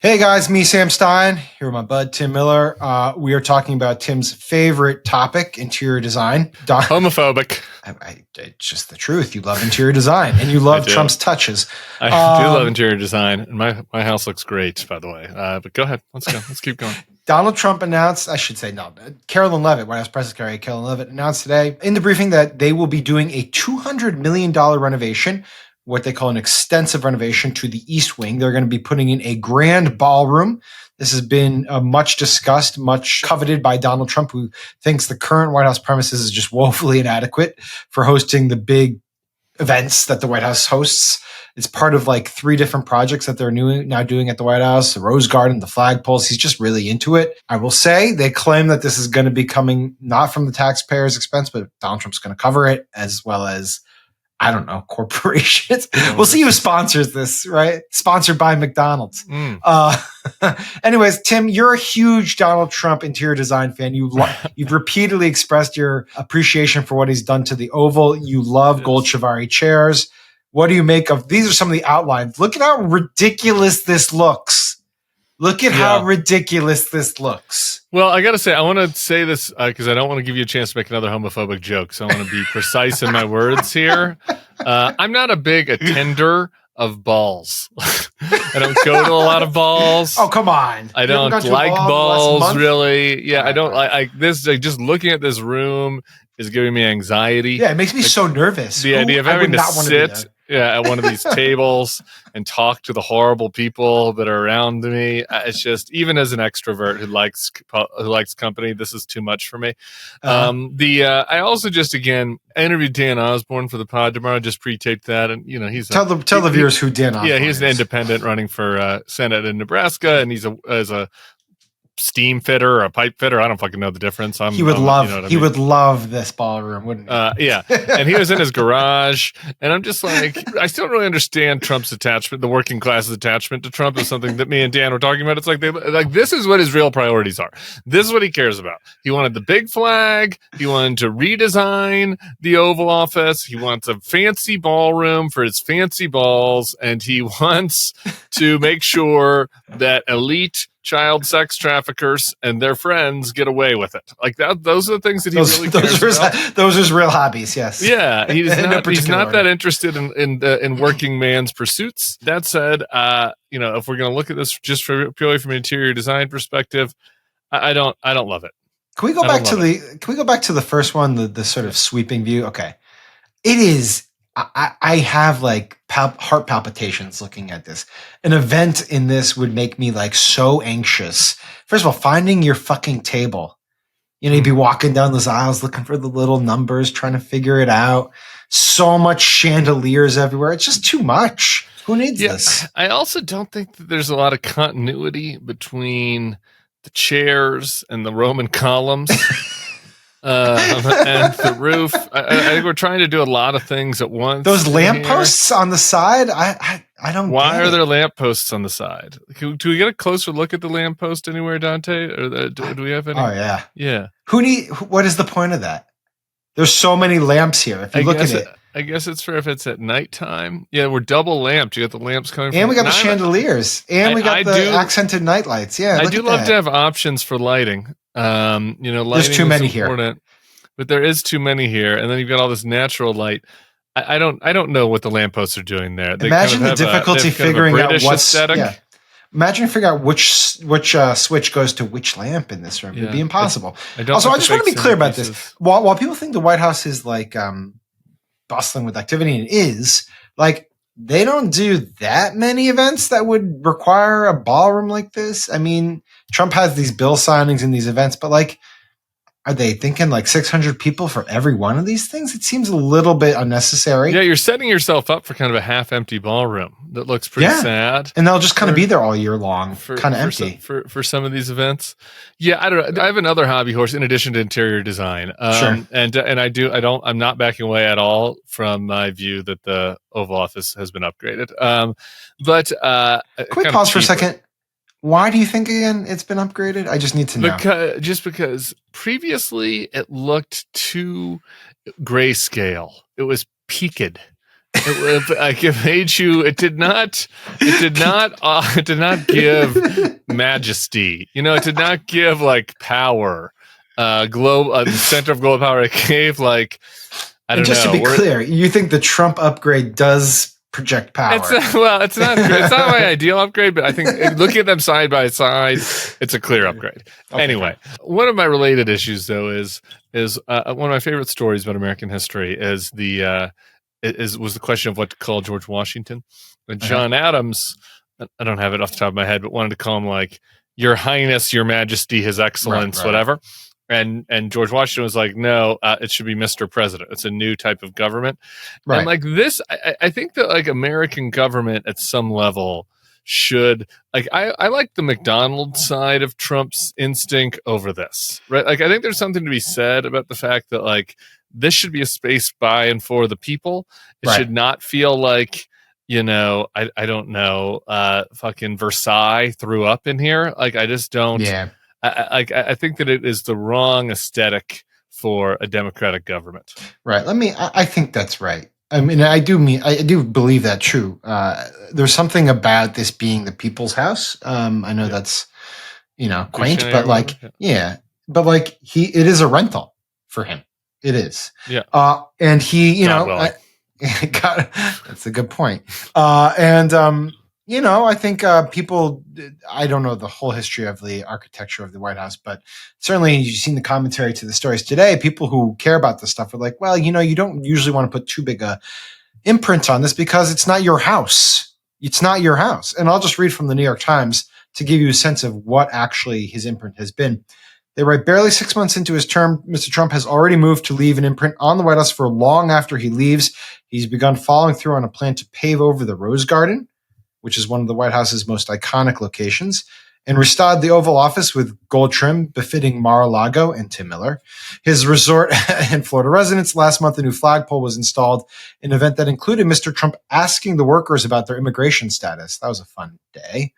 Hey guys, me Sam Stein here with my bud Tim Miller. We are talking about Tim's favorite topic, interior design. Homophobic. It's just the truth. You love interior design, and you love Trump's touches. I do love interior design, and my house looks great, by the way. But go ahead. Let's go. Let's keep going. Donald Trump announced, Carolyn Levitt, White House Press Secretary Carolyn Levitt announced today in the briefing that they will be doing a $200 million renovation, what they call an extensive renovation to the East Wing. They're going to be putting in a grand ballroom. This has been much discussed, much coveted by Donald Trump, who thinks the current White House premises is just woefully inadequate for hosting the big events that the White House hosts. It's part of like 3 different projects that they're now doing at the White House, the Rose Garden, the flagpoles. He's just really into it. I will say they claim that this is going to be coming not from the taxpayers' expense, but Donald Trump's going to cover it, as well as, I don't know, corporations. We'll see who sponsors this, right? Sponsored by McDonald's. Anyways, Tim, you're a huge Donald Trump interior design fan. You've repeatedly expressed your appreciation for what he's done to the Oval. You love gold Chiavari chairs. What do you make of these? Are some of the outlines. Look at how ridiculous this looks. Look at how ridiculous this looks. Well, I got to say, I want to say this because I don't want to give you a chance to make another homophobic joke. So I want to be precise in my words here. I'm not a big attender of balls. I don't go to a lot of balls. Oh, come on. I don't like balls, really. Yeah, I don't like this. Like, just looking at this room is giving me anxiety. Yeah, it makes me so nervous. The idea of having to sit at one of these tables and talk to the horrible people that are around me. It's just, even as an extrovert who likes company, this is too much for me. I also just, again, I interviewed Dan Osborne for the pod tomorrow, just pre-taped that. And, you know, tell the viewers who Dan Osborne is. Yeah, he's an independent running for Senate in Nebraska, and he's a steam fitter or a pipe fitter. I don't fucking know the difference. He would love this ballroom, wouldn't he? Yeah. And he was in his garage, and I'm just like, I still don't really understand Trump's attachment. The working class's attachment to Trump is something that me and Dan were talking about. It's like, this is what his real priorities are. This is what he cares about. He wanted the big flag. He wanted to redesign the Oval Office. He wants a fancy ballroom for his fancy balls, and he wants to make sure that elite child sex traffickers and their friends get away with it. Like that. Those are the things that he really cares about. Those are his real hobbies. Yes. Yeah. He's not that interested in working man's pursuits. That said, if we're going to look at this just purely from an interior design perspective, I don't love it. Can we go back to the first one, the sort of sweeping view? Okay. It is. I have like heart palpitations looking at this. An event in this would make me like so anxious. First of all, finding your fucking table. You know, you'd be walking down those aisles looking for the little numbers, trying to figure it out. So much chandeliers everywhere. It's just too much. Who needs this? I also don't think that there's a lot of continuity between the chairs and the Roman columns. And the roof. I think we're trying to do a lot of things at once. Those lampposts on the side, I don't. Why are there lampposts on the side? Do we get a closer look at the lamppost anywhere, Dante? Or do we have any? Oh yeah, yeah. What is the point of that? There's so many lamps here. If you look at it, I guess it's for if it's at nighttime. Yeah, we're double lamped. You got the lamps coming and we got the chandeliers, and we got the accented night lights. Yeah, I do love to have options for lighting. Lighting there's too many here, but there is too many here, and then you've got all this natural light. I don't know what the lampposts are doing there. Imagine the difficulty figuring out what's. Yeah. Imagine figuring out which switch goes to which lamp in this room. It'd be impossible. I just want to be clear about this. While people think the White House is like bustling with activity, and it is, like, they don't do that many events that would require a ballroom like this. I mean, Trump has these bill signings and these events, but like, are they thinking like 600 people for every one of these things? It seems a little bit unnecessary. Yeah, you're setting yourself up for kind of a half-empty ballroom that looks pretty sad. And they'll just kind of be there all year long, kind of empty. For some of these events. Yeah, I don't know. I have another hobby horse in addition to interior design. Sure. And I'm not backing away at all from my view that the Oval Office has been upgraded. Quick pause for a second. Why do you think, again, it's been upgraded? I just need to know. Because previously it looked too grayscale. It was peaked. And Like it made you. It did not. It did not. It did not give majesty. It did not give like power. The center of global power. It gave like I don't know. Just to be clear, you think the Trump upgrade does project power? It's not. It's not my ideal upgrade, but I think looking at them side by side, it's a clear upgrade. Okay. Anyway, one of my related issues though is one of my favorite stories about American history is was the question of what to call George Washington. And John Adams, I don't have it off the top of my head, but wanted to call him like Your Highness, Your Majesty, His Excellence, whatever. And George Washington was like, no, it should be Mr. President. It's a new type of government. Right. And like this, I think that like American government at some level should like I like the McDonald's side of Trump's instinct over this, right? Like I think there's something to be said about the fact that like this should be a space by and for the people. It should not feel like, I don't know, fucking Versailles threw up in here. Like I just don't. Yeah. I think that it is the wrong aesthetic for a democratic government. Right. I think that's right. I mean, I do believe that true. There's something about this being the people's house. I know that's, quaint, but like, but like it is a rental for him. It is. Yeah. And he, that's a good point. I think people, I don't know the whole history of the architecture of the White House, but certainly you've seen the commentary to the stories today. People who care about this stuff are like, well, you don't usually want to put too big a imprint on this because it's not your house. It's not your house. And I'll just read from the New York Times to give you a sense of what actually his imprint has been. They write, barely 6 months into his term, Mr. Trump has already moved to leave an imprint on the White House for long after he leaves. He's begun following through on a plan to pave over the Rose Garden, which is one of the White House's most iconic locations, and restored the Oval Office with gold trim befitting Mar-a-Lago and Tim Miller. His resort and Florida residence. Last month, a new flagpole was installed, an event that included Mr. Trump asking the workers about their immigration status. That was a fun day.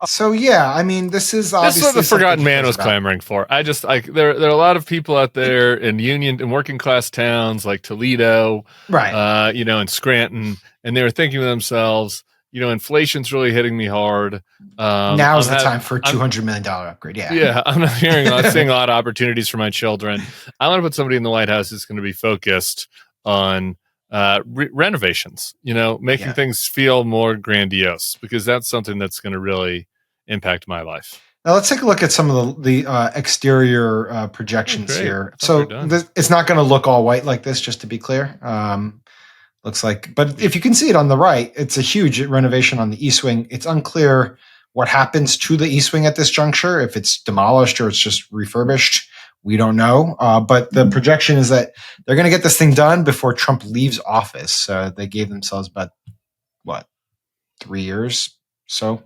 So, yeah, I mean, this is obviously... This is what the forgotten man was clamoring for. I just, like, there are a lot of people out there in working class towns like Toledo, right? And Scranton, and they were thinking to themselves, inflation's really hitting me hard. Now's the time for a $200 million upgrade. Yeah. Yeah. I'm not seeing a lot of opportunities for my children. I want to put somebody in the White House who's going to be focused on renovations, making things feel more grandiose, because that's something that's going to really impact my life. Now let's take a look at some of the exterior projections here. So it's not going to look all white like this, just to be clear. Looks like, but if you can see it on the right, it's a huge renovation on the East Wing. It's unclear what happens to the East Wing at this juncture, if it's demolished or it's just refurbished. We don't know. But the projection is that they're going to get this thing done before Trump leaves office. They gave themselves about, 3 years? So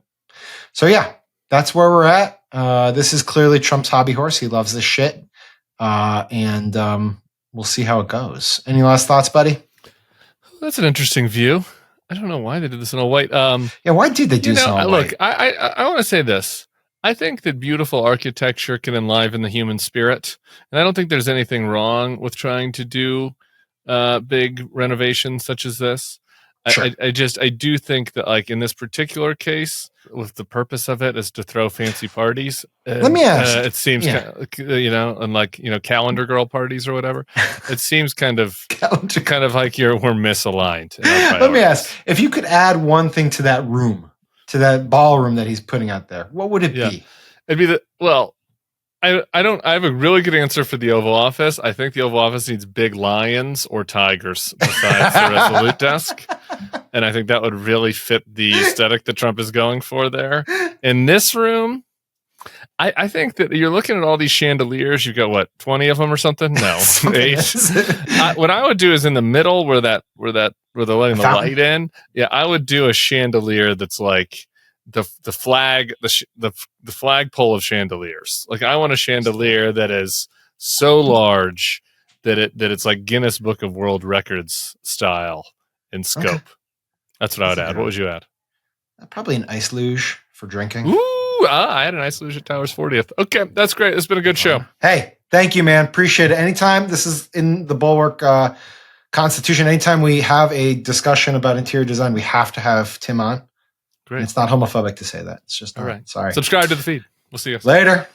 yeah, that's where we're at. This is clearly Trump's hobby horse. He loves this shit. And we'll see how it goes. Any last thoughts, buddy? That's an interesting view. I don't know why they did this in all white. Why did they do this in all white? Look, I want to say this. I think that beautiful architecture can enliven the human spirit. And I don't think there's anything wrong with trying to do big renovations such as this. Sure. I do think that, like, in this particular case, with the purpose of it is to throw fancy parties. Let me ask. It seems, calendar girl parties or whatever. It seems kind of like we're misaligned. Let me ask, if you could add one thing to that room, to that ballroom that he's putting out there, what would it be? It'd be I have a really good answer for the Oval Office. I think the Oval Office needs big lions or tigers besides the Resolute desk. And I think that would really fit the aesthetic that Trump is going for there. In this room, I think that you're looking at all these chandeliers. You've got 20 of them or something? No, 8. What I would do is in the middle where they're letting the light in. Yeah, I would do a chandelier that's like the flagpole of chandeliers. Like, I want a chandelier that is so large that it's like Guinness Book of World Records style in scope. Okay. That's what I would add. What would you add? Probably an ice luge for drinking. Ooh, I had an ice luge at Towers 40th. Okay, that's great. It's been a good show. Hey, thank you, man. Appreciate it. Anytime. This is in the Bulwark Constitution, anytime we have a discussion about interior design, we have to have Tim on. Great. And it's not homophobic to say that. It's just not. All right. Sorry. Subscribe to the feed. We'll see you. Later.